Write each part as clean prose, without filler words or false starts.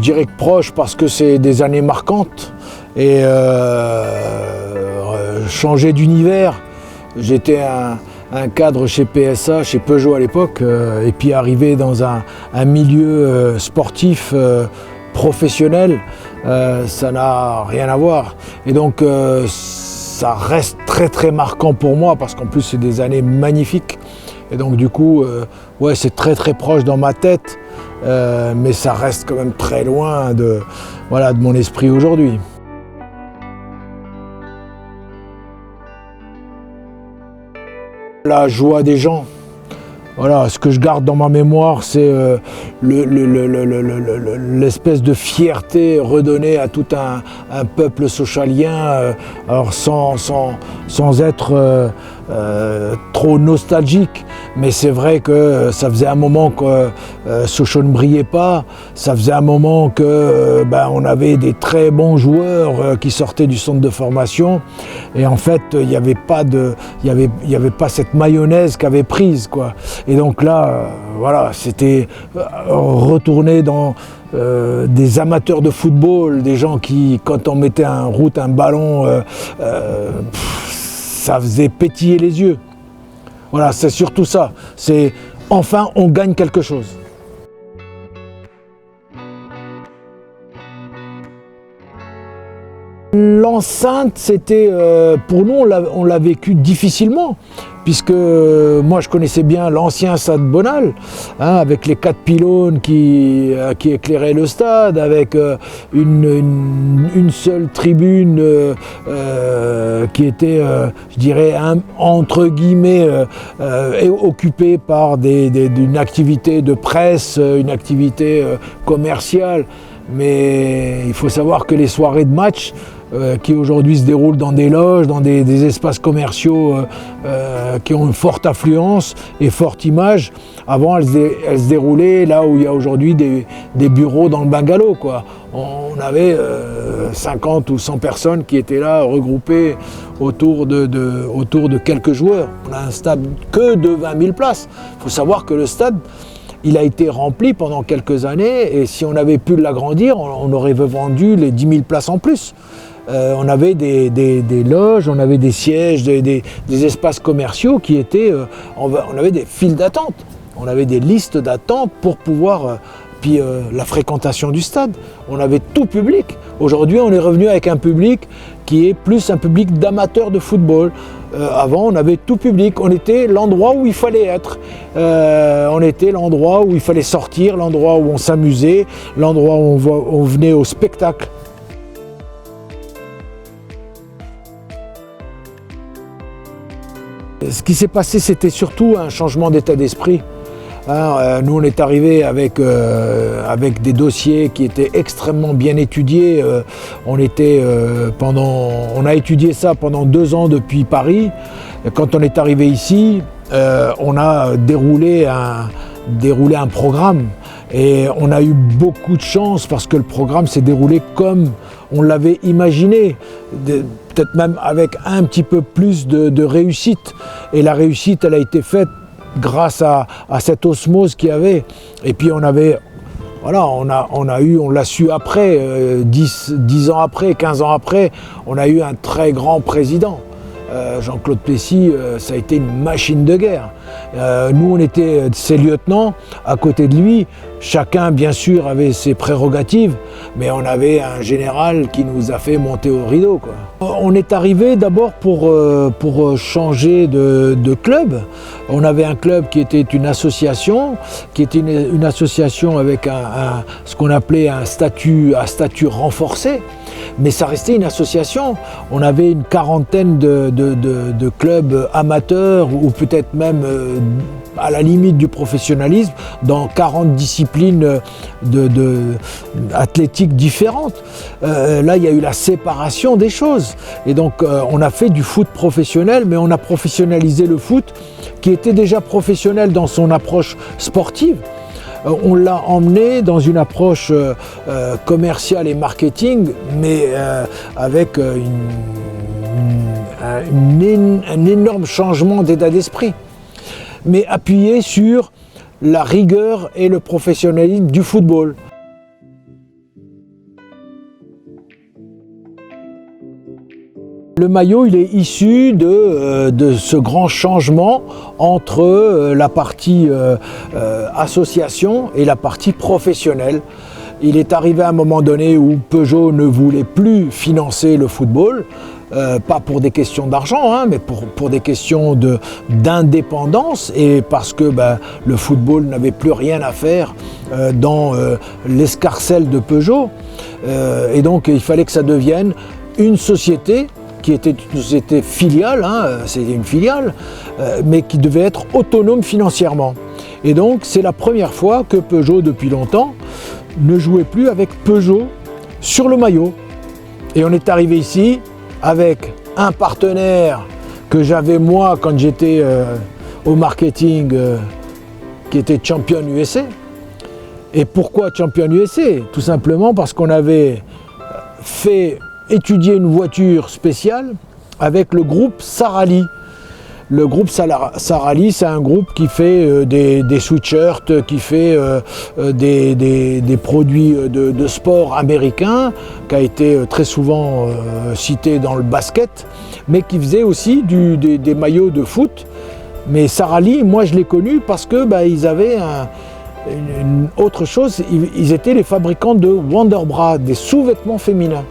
dirais que proche parce que c'est des années marquantes et changer d'univers. J'étais un cadre chez PSA, chez Peugeot à l'époque, et puis arriver dans un milieu sportif professionnel, ça n'a rien à voir. Et donc ça reste très très marquant pour moi parce qu'en plus c'est des années magnifiques. Et donc du coup, ouais, c'est très très proche dans ma tête, mais ça reste quand même très loin de mon esprit aujourd'hui. La joie des gens. Voilà, ce que je garde dans ma mémoire, c'est l'espèce de fierté redonnée à tout un peuple sochalien, alors sans être trop nostalgique, mais c'est vrai que ça faisait un moment que Sochaux ne brillait pas, ça faisait un moment que on avait des très bons joueurs qui sortaient du centre de formation, et en fait il n'y avait pas cette mayonnaise qu'avait prise, quoi. Et donc là, voilà, c'était retourner dans des amateurs de football, des gens qui, quand on mettait en route un ballon, ça faisait pétiller les yeux. Voilà, c'est surtout ça. C'est enfin on gagne quelque chose. L'enceinte, c'était, pour nous, on l'a vécu difficilement, puisque moi je connaissais bien l'ancien stade Bonal, hein, avec les 4 pylônes qui éclairaient le stade, avec une seule tribune qui était, je dirais, entre guillemets, occupée par une activité de presse, une activité commerciale. Mais il faut savoir que les soirées de match, qui aujourd'hui se déroulent dans des loges, dans des espaces commerciaux qui ont une forte affluence et forte image, avant elles se déroulaient là où il y a aujourd'hui des bureaux dans le bungalow, quoi. On avait 50 ou 100 personnes qui étaient là regroupées autour de quelques joueurs. On a un stade que de 20 000 places. Il faut savoir que le stade, il a été rempli pendant quelques années, et si on avait pu l'agrandir, on aurait vendu les 10 000 places en plus. On avait des loges, on avait des sièges, des espaces commerciaux qui étaient... on avait des files d'attente, on avait des listes d'attente pour pouvoir... puis la fréquentation du stade, on avait tout public. Aujourd'hui, on est revenu avec un public qui est plus un public d'amateurs de football. Avant, on avait tout public, on était l'endroit où il fallait être. On était l'endroit où il fallait sortir, l'endroit où on s'amusait, l'endroit où on venait au spectacle. Ce qui s'est passé, c'était surtout un changement d'état d'esprit. Nous, on est arrivé avec des dossiers qui étaient extrêmement bien étudiés. On a étudié ça pendant 2 ans depuis Paris. Quand on est arrivé ici, on a déroulé un programme. Et on a eu beaucoup de chance parce que le programme s'est déroulé comme on l'avait imaginé, peut-être même avec un petit peu plus de réussite. Et la réussite, elle a été faite grâce à cette osmose qu'il y avait. Et puis on l'a su après, 10 ans après, 15 ans après, on a eu un très grand président. Jean-Claude Plessis, ça a été une machine de guerre. Nous, on était ses lieutenants, à côté de lui. Chacun, bien sûr, avait ses prérogatives, mais on avait un général qui nous a fait monter au rideau, quoi. On est arrivé d'abord pour changer de club. On avait un club qui était une association, une association avec ce qu'on appelait un statut renforcé. Mais ça restait une association. On avait une quarantaine de clubs amateurs, ou peut-être même à la limite du professionnalisme, dans 40 disciplines athlétiques différentes. Là, il y a eu la séparation des choses. Et donc, on a fait du foot professionnel, mais on a professionnalisé le foot, qui était déjà professionnel dans son approche sportive. On l'a emmené dans une approche commerciale et marketing, mais avec un énorme changement d'état d'esprit, mais appuyé sur la rigueur et le professionnalisme du football. Le maillot, il est issu de ce grand changement entre la partie association et la partie professionnelle. Il est arrivé à un moment donné où Peugeot ne voulait plus financer le football, pas pour des questions d'argent, hein, mais pour des questions d'indépendance, et parce que le football n'avait plus rien à faire dans l'escarcelle de Peugeot. Et donc il fallait que ça devienne une société qui était une société filiale, hein, c'était une filiale, mais qui devait être autonome financièrement. Et donc c'est la première fois que Peugeot, depuis longtemps, ne jouait plus avec Peugeot sur le maillot. Et on est arrivé ici avec un partenaire que j'avais moi quand j'étais au marketing, qui était Champion USA. Et pourquoi Champion USA? Tout simplement parce qu'on avait fait étudier une voiture spéciale avec le groupe Sarali. Le groupe Sarali, c'est un groupe qui fait des sweatshirts, qui fait des produits de sport américains, qui a été très souvent cité dans le basket, mais qui faisait aussi des maillots de foot. Mais Sarali, moi je l'ai connu parce que ils avaient une autre chose, ils étaient les fabricants de Wonderbra, des sous-vêtements féminins.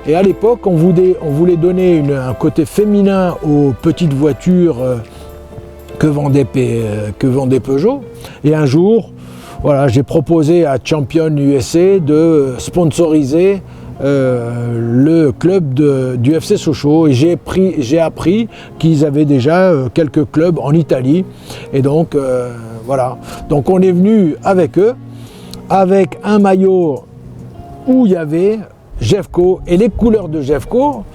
Et à l'époque, on voulait donner un côté féminin aux petites voitures que vendait Peugeot. Et un jour, voilà, j'ai proposé à Champion USA de sponsoriser le club du FC Sochaux. Et j'ai appris qu'ils avaient déjà quelques clubs en Italie. Et donc, voilà. Donc on est venu avec eux, avec un maillot où il y avait Jeffco, et les couleurs de Jeffco,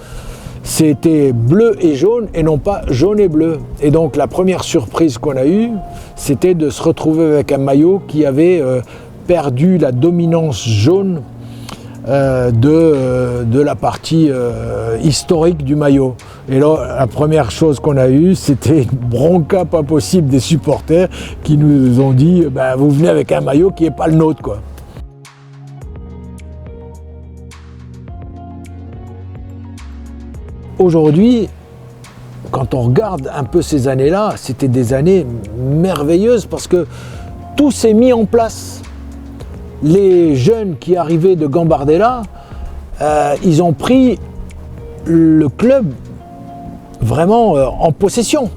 c'était bleu et jaune et non pas jaune et bleu. Et donc la première surprise qu'on a eue, c'était de se retrouver avec un maillot qui avait perdu la dominance jaune de la partie historique du maillot. Et là, la première chose qu'on a eue, c'était une bronca pas possible des supporters qui nous ont dit vous venez avec un maillot qui n'est pas le nôtre, quoi. Aujourd'hui, quand on regarde un peu ces années-là, c'était des années merveilleuses parce que tout s'est mis en place. Les jeunes qui arrivaient de Gambardella, ils ont pris le club vraiment en possession.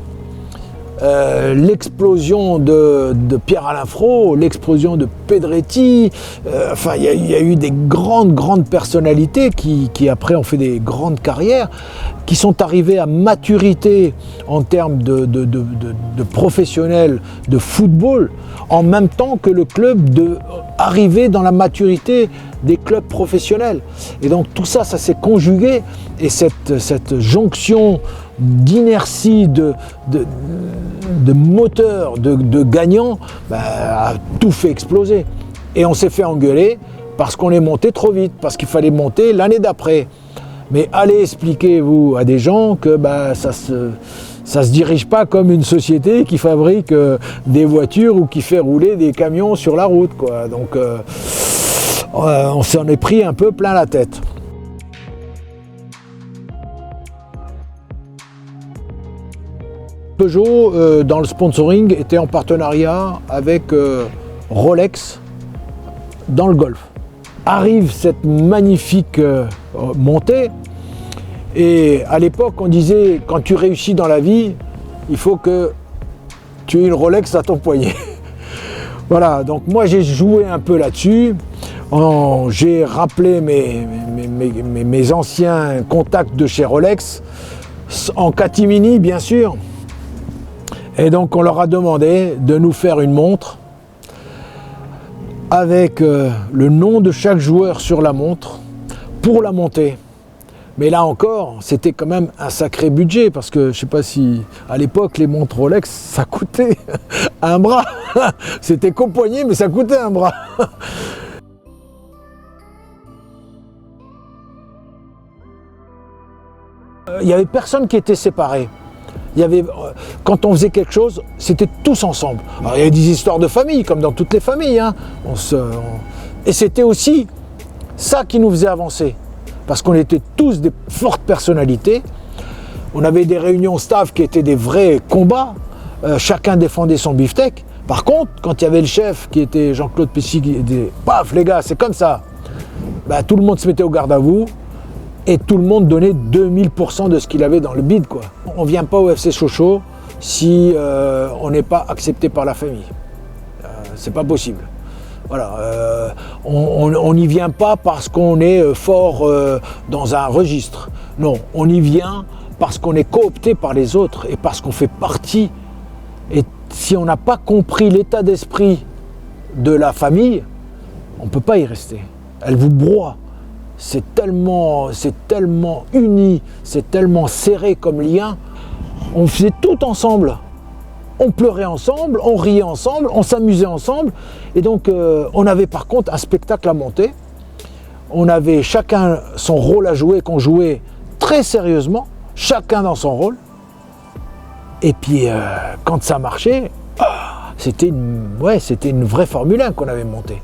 L'explosion de Pierre-Alain Frot, l'explosion de Pedretti, il y a eu des grandes personnalités qui après ont fait des grandes carrières, qui sont arrivées à maturité en termes de professionnels de football, en même temps que le club arrivait dans la maturité des clubs professionnels. Et donc tout ça s'est conjugué, et cette jonction d'inertie, de moteur, de gagnant, a tout fait exploser. Et on s'est fait engueuler parce qu'on est monté trop vite, parce qu'il fallait monter l'année d'après. Mais allez expliquer, vous, à des gens que ça se dirige pas comme une société qui fabrique des voitures ou qui fait rouler des camions sur la route, quoi. Donc on s'en est pris un peu plein la tête. Peugeot, dans le sponsoring, était en partenariat avec Rolex dans le Golf. Arrive cette magnifique montée, et à l'époque on disait, quand tu réussis dans la vie, il faut que tu aies une Rolex à ton poignet. Voilà, donc moi j'ai joué un peu là-dessus, j'ai rappelé mes anciens contacts de chez Rolex, en catimini bien sûr. Et donc on leur a demandé de nous faire une montre avec le nom de chaque joueur sur la montre pour la montée. Mais là encore, c'était quand même un sacré budget, parce que je ne sais pas si à l'époque les montres Rolex, ça coûtait un bras. C'était qu'au poignet, mais ça coûtait un bras. Il n'y avait personne qui était séparé. Quand on faisait quelque chose, c'était tous ensemble. Alors, il y avait des histoires de famille, comme dans toutes les familles, hein. Et c'était aussi ça qui nous faisait avancer. parce qu'on était tous des fortes personnalités. On avait des réunions staff qui étaient des vrais combats. Chacun défendait son beefsteak. Par contre, quand il y avait le chef qui était Jean-Claude Pessy qui disait « Paf les gars, c'est comme ça », bah, tout le monde se mettait au garde à vous et tout le monde donnait 2000% de ce qu'il avait dans le bide, quoi. On ne vient pas au FC Sochaux si on n'est pas accepté par la famille. C'est pas possible. Voilà, on n'y vient pas parce qu'on est fort dans un registre. Non, on y vient parce qu'on est coopté par les autres et parce qu'on fait partie. Et si on n'a pas compris l'état d'esprit de la famille, on ne peut pas y rester. Elle vous broie. C'est tellement uni, c'est tellement serré comme lien. On faisait tout ensemble. On pleurait ensemble, on riait ensemble, on s'amusait ensemble. Et donc, on avait par contre un spectacle à monter. On avait chacun son rôle à jouer, qu'on jouait très sérieusement, chacun dans son rôle. Et puis, quand ça marchait, c'était une vraie Formule 1 qu'on avait montée.